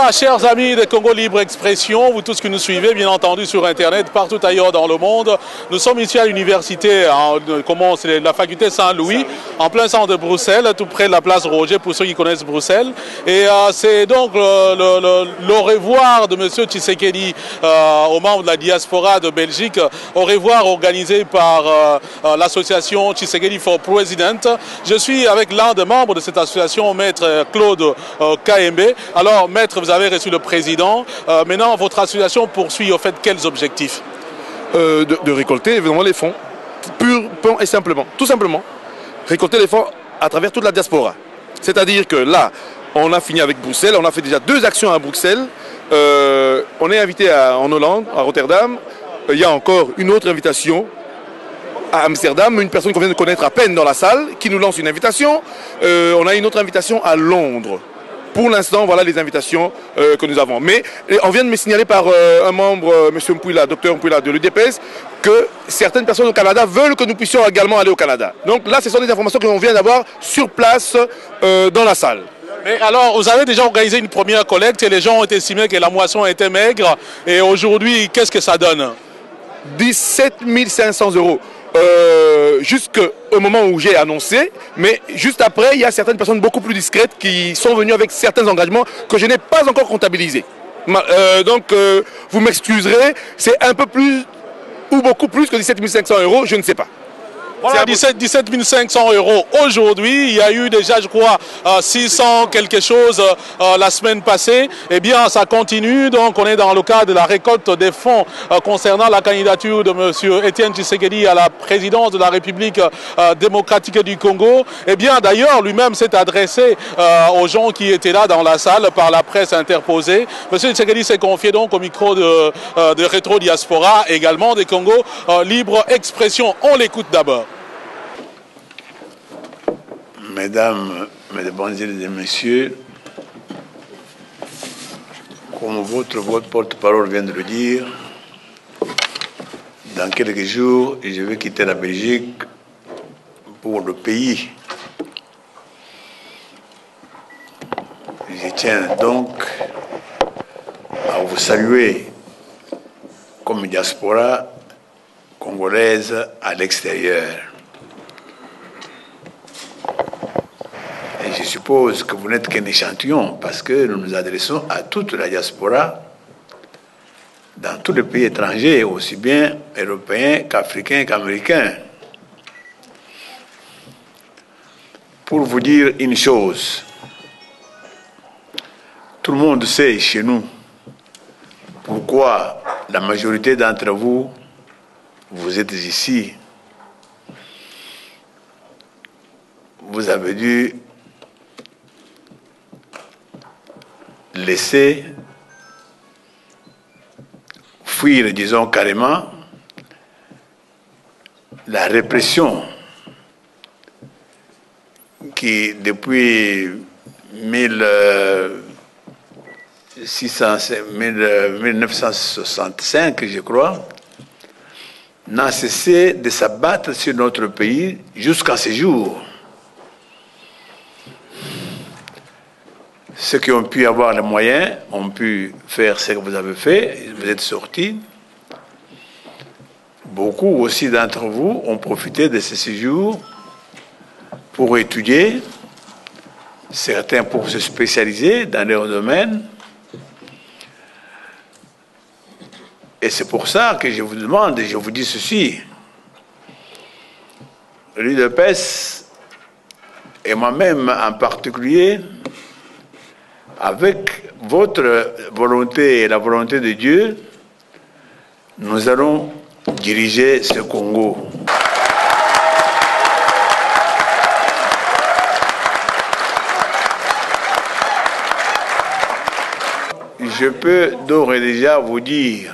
Voilà, chers amis de Congo Libre Expression, vous tous qui nous suivez, bien entendu, sur Internet, partout ailleurs dans le monde. Nous sommes ici à l'université, c'est la faculté Saint-Louis, en plein centre de Bruxelles, tout près de la place Roger, pour ceux qui connaissent Bruxelles. Et c'est donc le revoir de M. Tshisekedi aux membres de la diaspora de Belgique, au revoir organisé par l'association Tshisekedi for President. Je suis avec l'un des membres de cette association, Maître Claude KMB. Alors, Maître, vous avez reçu le président. Maintenant, votre association poursuit, au fait, quels objectifs? De récolter évidemment les fonds, pur et simplement. Tout simplement, récolter les fonds à travers toute la diaspora. C'est-à-dire que là, on a fini avec Bruxelles, on a fait déjà 2 actions à Bruxelles. On est invité en Hollande, à Rotterdam. Il y a encore une autre invitation à Amsterdam, une personne qu'on vient de connaître à peine dans la salle, qui nous lance une invitation. On a une autre invitation à Londres. Pour l'instant, voilà les invitations que nous avons. Mais on vient de me signaler par un membre, M. Mpouila, Dr Mpouila de l'UDPS, que certaines personnes au Canada veulent que nous puissions également aller au Canada. Donc là, ce sont des informations que l'on vient d'avoir sur place dans la salle. Mais alors, vous avez déjà organisé une première collecte et les gens ont estimé que la moisson était maigre. Et aujourd'hui, qu'est-ce que ça donne? 17 500 €. Jusqu'au moment où j'ai annoncé, mais juste après, il y a certaines personnes beaucoup plus discrètes qui sont venues avec certains engagements que je n'ai pas encore comptabilisés. Donc, vous m'excuserez, c'est un peu plus ou beaucoup plus que 17 500 €, je ne sais pas. Voilà, 17 500 € aujourd'hui. Il y a eu déjà, je crois, 600 quelque chose la semaine passée. Eh bien, ça continue. Donc, on est dans le cadre de la récolte des fonds concernant la candidature de M. Étienne Tshisekedi à la présidence de la République démocratique du Congo. Eh bien, d'ailleurs, lui-même s'est adressé aux gens qui étaient là dans la salle par la presse interposée. M. Tshisekedi s'est confié donc au micro de Rétro Diaspora, également des Congo Libre Expression. On l'écoute d'abord. Mesdames, Mesdemoiselles et Messieurs, comme votre porte-parole vient de le dire, dans quelques jours, je vais quitter la Belgique pour le pays. Je tiens donc à vous saluer comme diaspora congolaise à l'extérieur. Et je suppose que vous n'êtes qu'un échantillon parce que nous nous adressons à toute la diaspora dans tous les pays étrangers, aussi bien européens qu'africains qu'américains. Pour vous dire une chose, tout le monde sait chez nous pourquoi la majorité d'entre vous, vous êtes ici. Vous avez dû laisser fuir, disons carrément, la répression qui, depuis 1965, je crois, n'a cessé de s'abattre sur notre pays jusqu'à ce jour. Ceux qui ont pu avoir les moyens ont pu faire ce que vous avez fait, vous êtes sortis. Beaucoup aussi d'entre vous ont profité de ce séjour pour étudier, certains pour se spécialiser dans leur domaine. Et c'est pour ça que je vous demande, et je vous dis ceci, l'UDPS et moi-même en particulier, avec votre volonté et la volonté de Dieu, nous allons diriger ce Congo. Je peux d'ores et déjà vous dire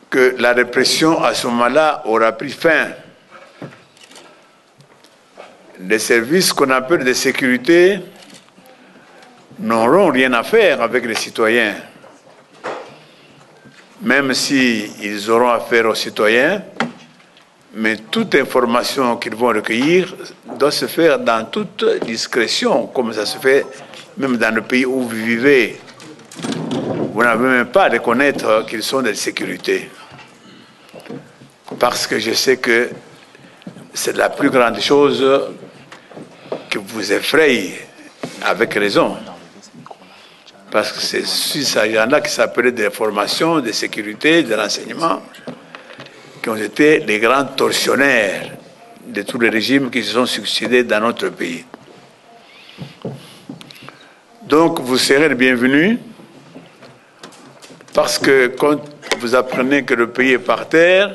que la répression à ce moment-là aura pris fin. Les services qu'on appelle de sécurité n'auront rien à faire avec les citoyens. Même s'ils auront affaire aux citoyens, mais toute information qu'ils vont recueillir doit se faire dans toute discrétion, comme ça se fait même dans le pays où vous vivez, vous n'avez même pas à reconnaître qu'ils sont de sécurité. Parce que je sais que c'est la plus grande chose qui vous effraie, avec raison. Parce que c'est ces gens-là qui s'appelaient des formations, de sécurité, de renseignement, qui ont été les grands tortionnaires de tous les régimes qui se sont succédés dans notre pays. Donc vous serez le bienvenu, parce que quand vous apprenez que le pays est par terre,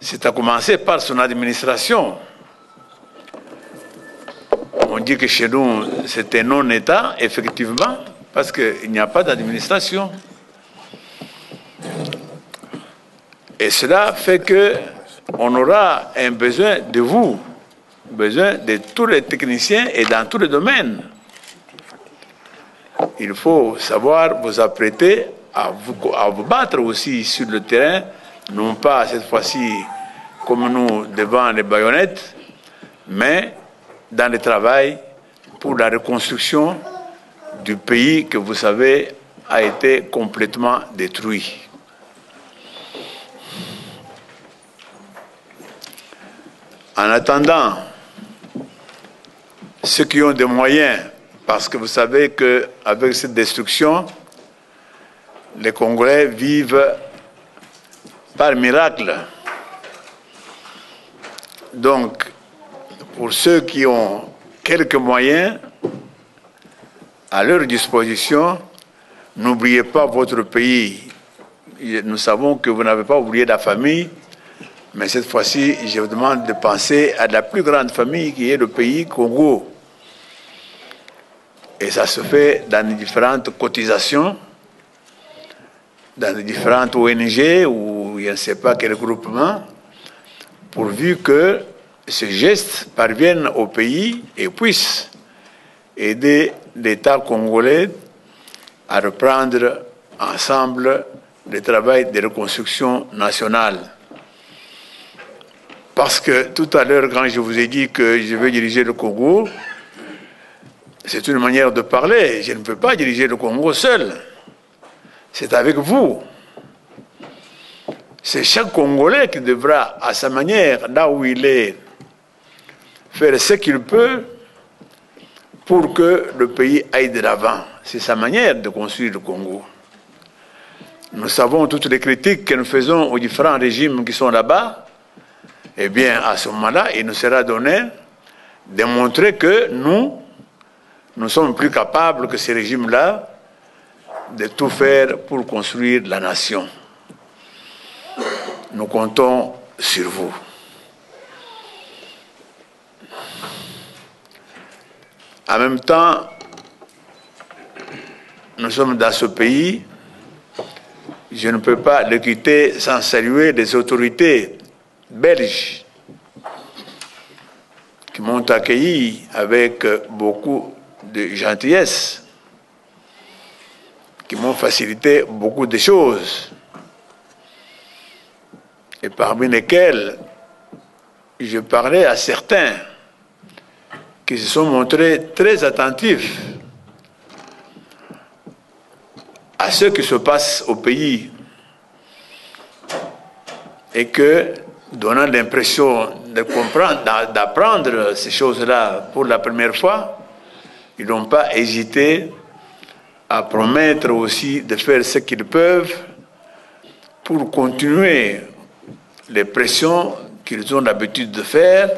c'est à commencer par son administration. On dit que chez nous, c'est un non-État, effectivement, parce qu'il n'y a pas d'administration. Et cela fait qu'on aura un besoin de vous, besoin de tous les techniciens et dans tous les domaines. Il faut savoir vous apprêter à vous battre aussi sur le terrain, non pas cette fois-ci comme nous devant les baïonnettes, mais dans le travail pour la reconstruction du pays que vous savez a été complètement détruit. En attendant, ceux qui ont des moyens, parce que vous savez qu'avec cette destruction, les Congolais vivent par miracle. Donc, pour ceux qui ont quelques moyens à leur disposition, n'oubliez pas votre pays. Nous savons que vous n'avez pas oublié la famille, mais cette fois-ci, je vous demande de penser à la plus grande famille qui est le pays Congo. Et ça se fait dans les différentes cotisations, dans les différentes ONG ou je ne sais pas quel groupement, pourvu que ce geste parvienne au pays et puisse aider l'État congolais à reprendre ensemble le travail de reconstruction nationale. Parce que tout à l'heure, quand je vous ai dit que je veux diriger le Congo, c'est une manière de parler. Je ne peux pas diriger le Congo seul. C'est avec vous. C'est chaque Congolais qui devra, à sa manière, là où il est, faire ce qu'il peut pour que le pays aille de l'avant. C'est sa manière de construire le Congo. Nous savons toutes les critiques que nous faisons aux différents régimes qui sont là-bas. Eh bien, à ce moment-là, il nous sera donné de montrer que nous sommes plus capables que ces régimes-là de tout faire pour construire la nation. Nous comptons sur vous. En même temps, nous sommes dans ce pays. Je ne peux pas le quitter sans saluer les autorités belges qui m'ont accueilli avec beaucoup de gentillesse, qui m'ont facilité beaucoup de choses, et parmi lesquels je parlais à certains qui se sont montrés très attentifs à ce qui se passe au pays et que, donnant l'impression de comprendre, d'apprendre ces choses-là pour la première fois, ils n'ont pas hésité à promettre aussi de faire ce qu'ils peuvent pour continuer les pressions qu'ils ont l'habitude de faire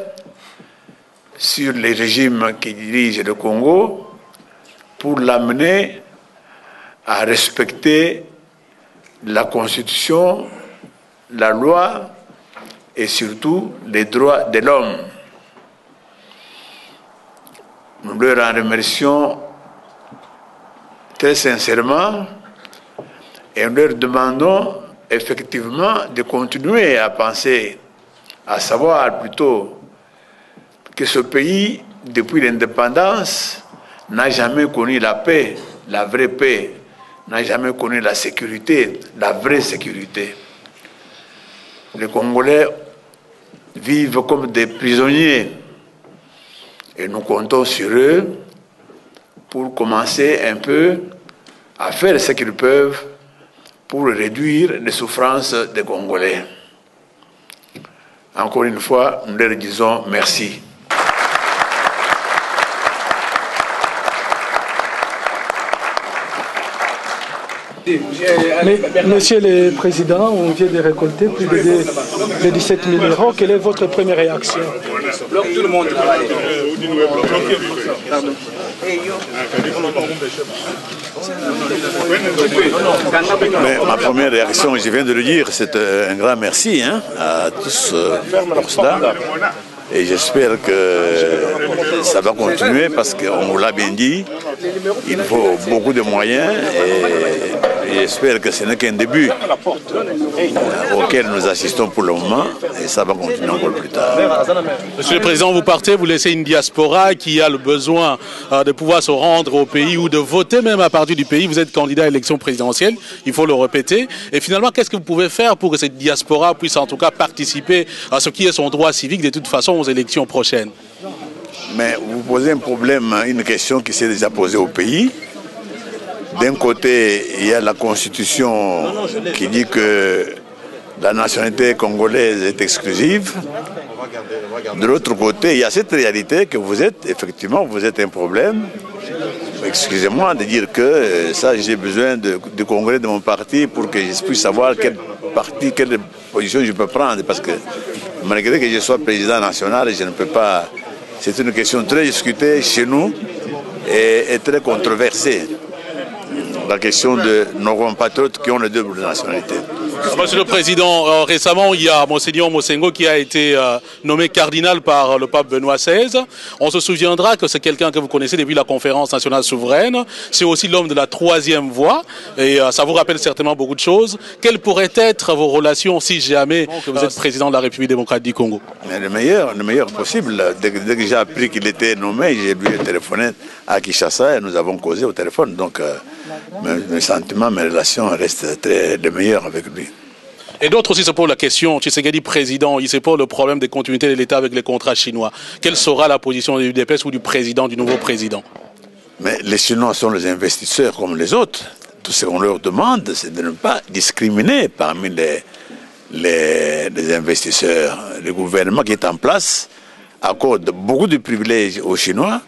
sur les régimes qui dirigent le Congo pour l'amener à respecter la Constitution, la loi et surtout les droits de l'homme. Nous leur en remercions très sincèrement et nous leur demandons effectivement de continuer à penser, à savoir plutôt que ce pays, depuis l'indépendance, n'a jamais connu la paix, la vraie paix, n'a jamais connu la sécurité, la vraie sécurité. Les Congolais vivent comme des prisonniers et nous comptons sur eux pour commencer un peu à faire ce qu'ils peuvent pour réduire les souffrances des Congolais. Encore une fois, nous leur disons merci. Mais, Monsieur le Président, on vient de récolter plus de 17 000 euros. Quelle est votre première réaction? Tout le monde travaille. Mais ma première réaction, je viens de le dire, c'est un grand merci à tous pour cela. Et j'espère que ça va continuer parce qu'on vous l'a bien dit, il faut beaucoup de moyens et j'espère que ce n'est qu'un début auquel nous assistons pour le moment et ça va continuer encore plus tard. Monsieur le Président, vous partez, vous laissez une diaspora qui a le besoin de pouvoir se rendre au pays ou de voter même à partir du pays. Vous êtes candidat à l'élection présidentielle, il faut le répéter. Et finalement, qu'est-ce que vous pouvez faire pour que cette diaspora puisse en tout cas participer à ce qui est son droit civique de toute façon aux élections prochaines? Mais vous posez un problème, une question qui s'est déjà posée au pays. D'un côté, il y a la Constitution qui dit que la nationalité congolaise est exclusive. De l'autre côté, il y a cette réalité que vous êtes, effectivement, vous êtes un problème. Excusez-moi de dire que ça, j'ai besoin de Congolais de mon parti pour que je puisse savoir quel parti, quelle position je peux prendre. Parce que malgré que je sois président national, je ne peux pas... C'est une question très discutée chez nous et très controversée. La question de nos compatriotes qui ont les deux nationalités. Monsieur le Président, récemment, il y a Monseigneur Mosengo qui a été nommé cardinal par le pape Benoît XVI. On se souviendra que c'est quelqu'un que vous connaissez depuis la conférence nationale souveraine. C'est aussi l'homme de la troisième voie et ça vous rappelle certainement beaucoup de choses. Quelles pourraient être vos relations si jamais que vous êtes président de la République démocratique du Congo? Mais le meilleur possible. Dès que j'ai appris qu'il était nommé, j'ai lui téléphoné à Kinshasa et nous avons causé au téléphone. Donc mes sentiments, mes relations restent les meilleures avec lui. Et d'autres aussi se posent la question, Tshisekedi président, il se pose le problème de continuité de l'État avec les contrats chinois. Quelle sera la position de l'UDPS ou du président, du nouveau président? Mais les Chinois sont les investisseurs comme les autres. Tout ce qu'on leur demande, c'est de ne pas discriminer parmi les investisseurs. Le gouvernement qui est en place accorde beaucoup de privilèges aux Chinois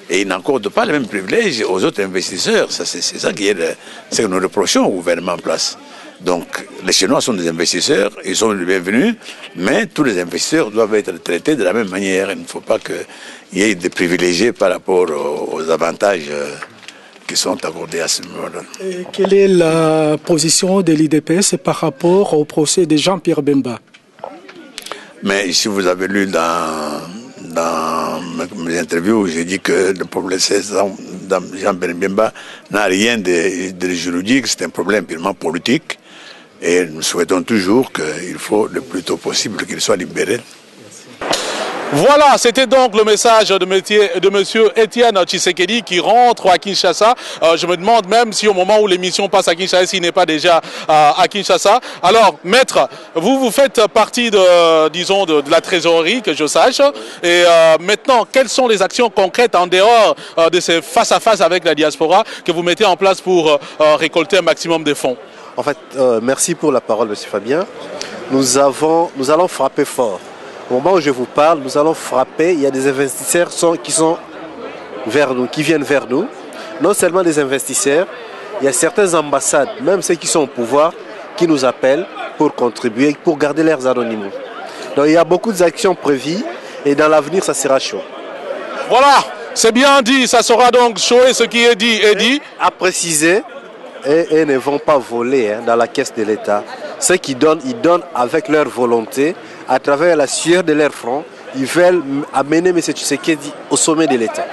et il n'accorde pas les mêmes privilèges aux autres investisseurs. C'est ça qui est ce que nous reprochons au gouvernement en place. Donc les Chinois sont des investisseurs, ils sont les bienvenus, mais tous les investisseurs doivent être traités de la même manière. Il ne faut pas qu'il y ait des privilégiés par rapport aux avantages qui sont accordés à ce moment-là. Quelle est la position de l'IDPS par rapport au procès de Jean-Pierre Bemba? Mais si vous avez lu dans mes interviews, j'ai dit que le problème c'est Jean-Pierre Bemba n'a rien de juridique, c'est un problème purement politique. Et nous souhaitons toujours qu'il faut le plus tôt possible qu'il soit libéré. Voilà, c'était donc le message de monsieur Étienne Tshisekedi qui rentre à Kinshasa. Je me demande même si au moment où l'émission passe à Kinshasa, s'il n'est pas déjà à Kinshasa. Alors, maître, vous faites partie de la trésorerie, que je sache. Et maintenant, quelles sont les actions concrètes en dehors de ces face-à-face avec la diaspora que vous mettez en place pour récolter un maximum de fonds? En fait, merci pour la parole, monsieur Fabien. Nous allons frapper fort. Au moment où je vous parle, nous allons frapper. Il y a des investisseurs qui sont vers nous, qui viennent vers nous. Non seulement des investisseurs, il y a certaines ambassades, même ceux qui sont au pouvoir, qui nous appellent pour contribuer, pour garder leurs anonymes. Donc il y a beaucoup d'actions prévues et dans l'avenir, ça sera chaud. Voilà, c'est bien dit, ça sera donc chaud et ce qui est dit est dit. À préciser, et ne vont pas voler dans la caisse de l'État. Ceux qui donnent, ils donnent avec leur volonté, à travers la sueur de leur front. Ils veulent amener M. Tshisekedi au sommet de l'État.